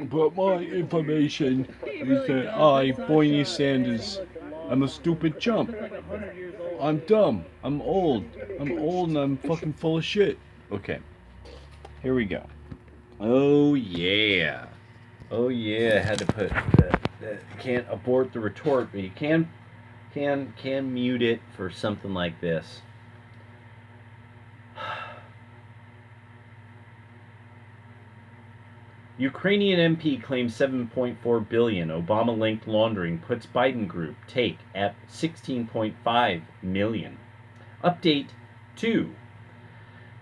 But my information is that I, Bernie Sanders, I'm a stupid chump. I'm dumb. I'm old. I'm old and I'm fucking full of shit. Okay, here we go. Oh yeah. Oh yeah. I had to put that. Can't abort the retort, but you can mute it for something like this. Ukrainian MP claims 7.4 billion Obama-linked laundering puts Biden group take at 16.5 million. Update 2.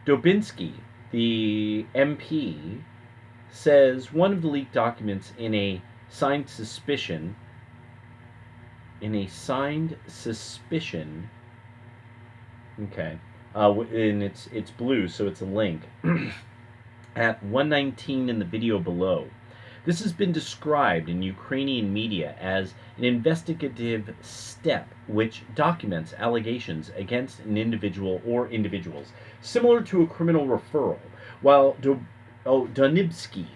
Dubinsky, the MP, says one of the leaked documents in a signed suspicion okay, and it's blue, so it's a link at 119 in the video below. This has been described in Ukrainian media as an investigative step which documents allegations against an individual or individuals, similar to a criminal referral. While Donibsky,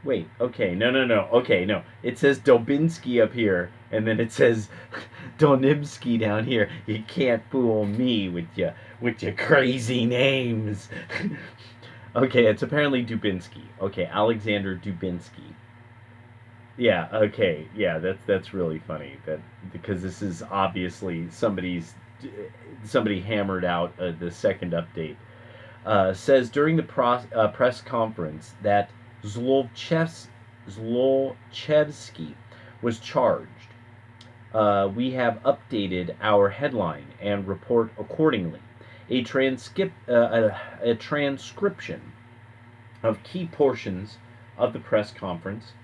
wait, okay, no, okay, no. It says Dobinsky up here, and then it says Donibsky down here. You can't fool me with your crazy names. Okay, it's apparently Dubinsky. Okay, Alexander Dubinsky. Yeah, okay. Yeah, that's really funny. That because this is obviously somebody hammered out the second update. Says during the press conference that Zlochevsky was charged. We have updated our headline and report accordingly. A transcription of key portions of the press conference,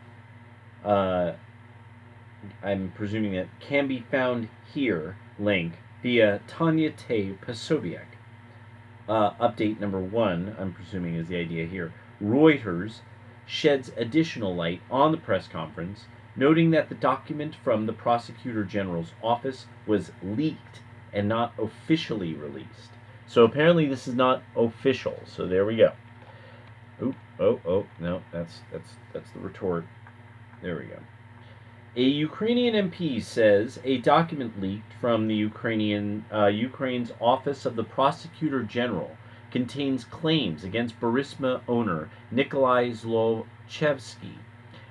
uh, I'm presuming that can be found here, link, via Tanya Te Pasoviak. Update number 1, I'm presuming is the idea here. Reuters sheds additional light on the press conference, noting that the document from the Prosecutor General's office was leaked and not officially released. So apparently this is not official. So there we go. Oop, oh, no, that's the retort. There we go. A Ukrainian MP says a document leaked from the Ukraine's Office of the Prosecutor General contains claims against Burisma owner Nikolai Zlochevsky,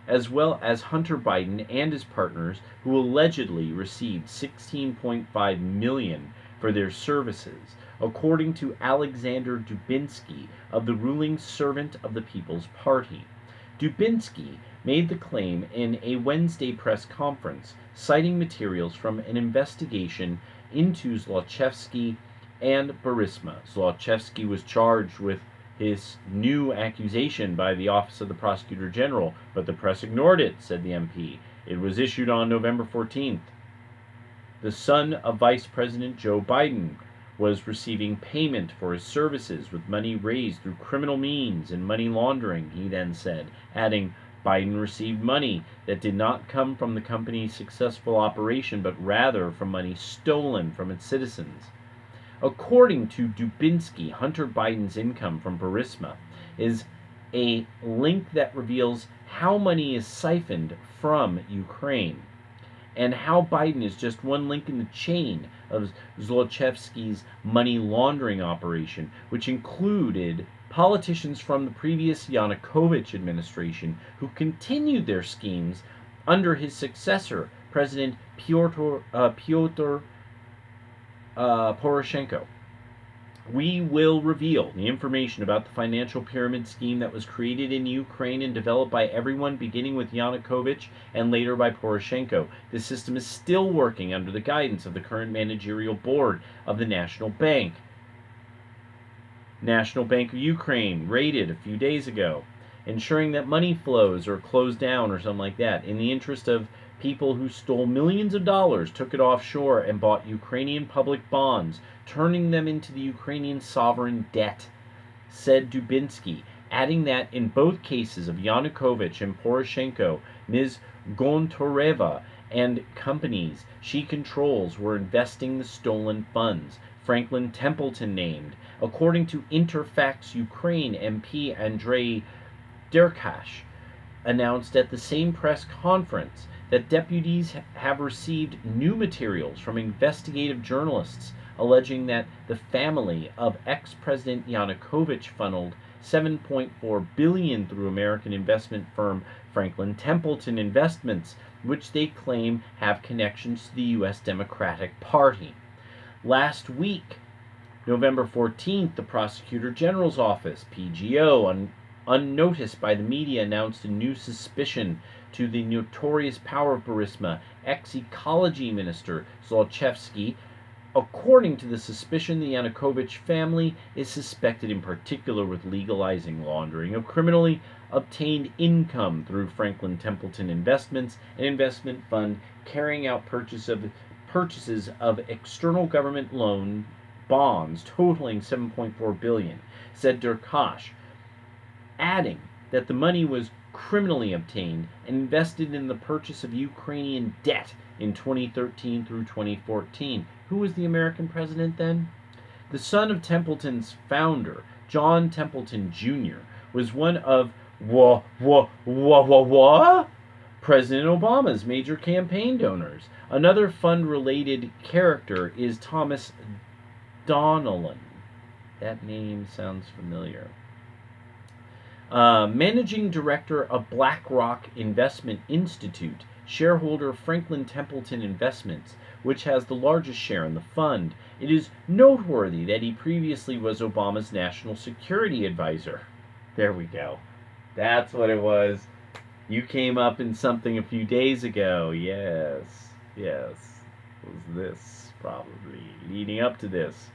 as well as Hunter Biden and his partners, who allegedly received 16.5 million for their services, according to Alexander Dubinsky of the ruling Servant of the People's Party. Dubinsky made the claim in a Wednesday press conference, citing materials from an investigation into Zlochevsky and Burisma. Zlochevsky was charged with his new accusation by the Office of the Prosecutor General, but the press ignored it, said the MP. It was issued on November 14th. The son of Vice President Joe Biden was receiving payment for his services with money raised through criminal means and money laundering, he then said, adding, Biden received money that did not come from the company's successful operation, but rather from money stolen from its citizens. According to Dubinsky, Hunter Biden's income from Burisma is a link that reveals how money is siphoned from Ukraine, and how Biden is just one link in the chain of Zlochevsky's money laundering operation, which included politicians from the previous Yanukovych administration who continued their schemes under his successor, President Pyotr Poroshenko. We will reveal the information about the financial pyramid scheme that was created in Ukraine and developed by everyone, beginning with Yanukovych and later by Poroshenko. This system is still working under the guidance of the current managerial board of the National Bank. National Bank of Ukraine raided a few days ago, ensuring that money flows are closed down or something like that in the interest of people who stole millions of dollars, took it offshore, and bought Ukrainian public bonds, turning them into the Ukrainian sovereign debt, said Dubinsky, adding that in both cases of Yanukovych and Poroshenko, Ms. Gontoreva and companies she controls were investing the stolen funds. Franklin Templeton named, according to Interfax Ukraine MP Andrei Derkash. announced at the same press conference that deputies have received new materials from investigative journalists alleging that the family of ex-President Yanukovych funneled 7.4 billion through American investment firm Franklin Templeton Investments, which they claim have connections to the US Democratic Party. Last week, November 14th, the Prosecutor General's Office, PGO, unnoticed by the media, announced a new suspicion to the notorious power of Burisma ex-ecology minister Zlochevsky. According to the suspicion, the Yanukovych family is suspected in particular with legalizing laundering of criminally obtained income through Franklin Templeton Investments, an investment fund carrying out purchases of external government loan bonds totaling 7.4 billion, said Durkash, adding that the money was criminally obtained and invested in the purchase of Ukrainian debt in 2013 through 2014. Who was the American president then? The son of Templeton's founder, John Templeton Jr., was one of President Obama's major campaign donors. Another fund-related character is Thomas Donnellan. That name sounds familiar. Managing director of BlackRock Investment Institute, shareholder Franklin Templeton Investments, which has the largest share in the fund. It is noteworthy that he previously was Obama's national security advisor. There we go. That's what it was. You came up in something a few days ago. Yes. It was this, probably, leading up to this.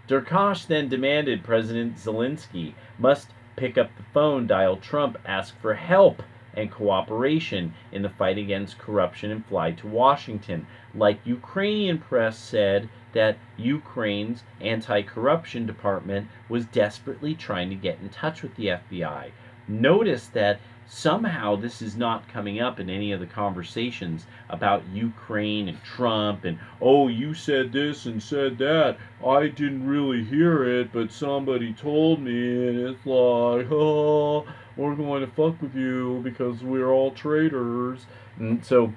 Durkash then demanded President Zelensky must pick up the phone, dial Trump, ask for help and cooperation in the fight against corruption, and fly to Washington. Like Ukrainian press said that Ukraine's anti-corruption department was desperately trying to get in touch with the FBI. Notice that somehow this is not coming up in any of the conversations about Ukraine and Trump and, oh, you said this and said that. I didn't really hear it, but somebody told me, and it's like, oh, we're going to fuck with you because we're all traitors. And so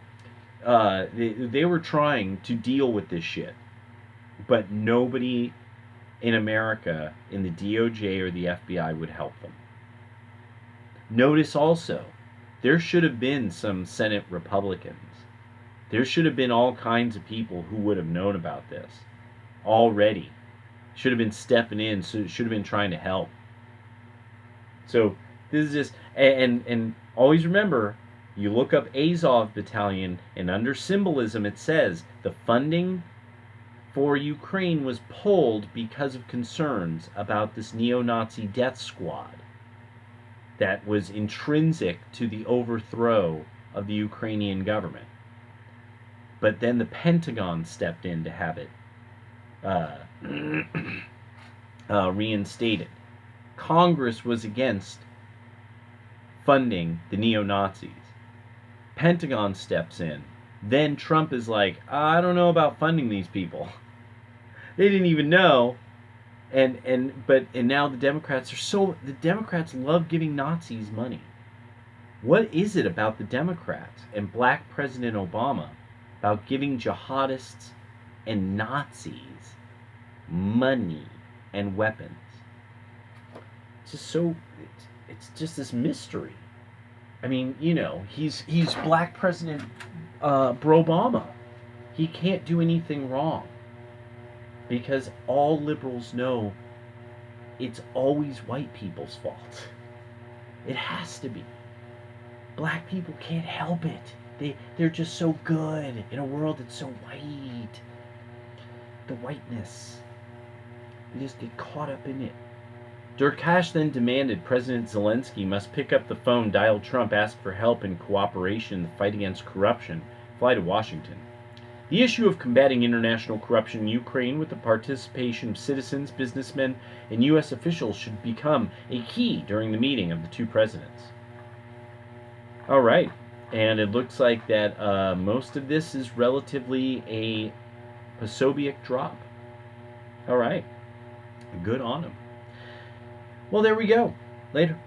they were trying to deal with this shit, but nobody in America, in the DOJ or the FBI, would help them. Notice also, there should have been some Senate Republicans. There should have been all kinds of people who would have known about this already. Should have been stepping in, so should have been trying to help. So this is just, and always remember, you look up Azov Battalion, and under symbolism it says the funding for Ukraine was pulled because of concerns about this neo-Nazi death squad that was intrinsic to the overthrow of the Ukrainian government. But then the Pentagon stepped in to have it reinstated. Congress was against funding the neo-Nazis. Pentagon steps in. Then Trump is like, I don't know about funding these people. They didn't even know. And now the Democrats love giving Nazis money. What is it about the Democrats and Black President Obama about giving jihadists and Nazis money and weapons? It's just it's just this mystery. I mean, he's Black President Obama. He can't do anything wrong. Because all liberals know it's always white people's fault. It has to be. Black people can't help it. They're just so good in a world that's so white. The whiteness. We just get caught up in it. Durkash then demanded President Zelensky must pick up the phone, dial Trump, ask for help and cooperation in the fight against corruption, fly to Washington. The issue of combating international corruption in Ukraine with the participation of citizens, businessmen, and U.S. officials should become a key during the meeting of the two presidents. All right, and it looks like that most of this is relatively a Posobiec drop. All right, good on him. Well, there we go. Later.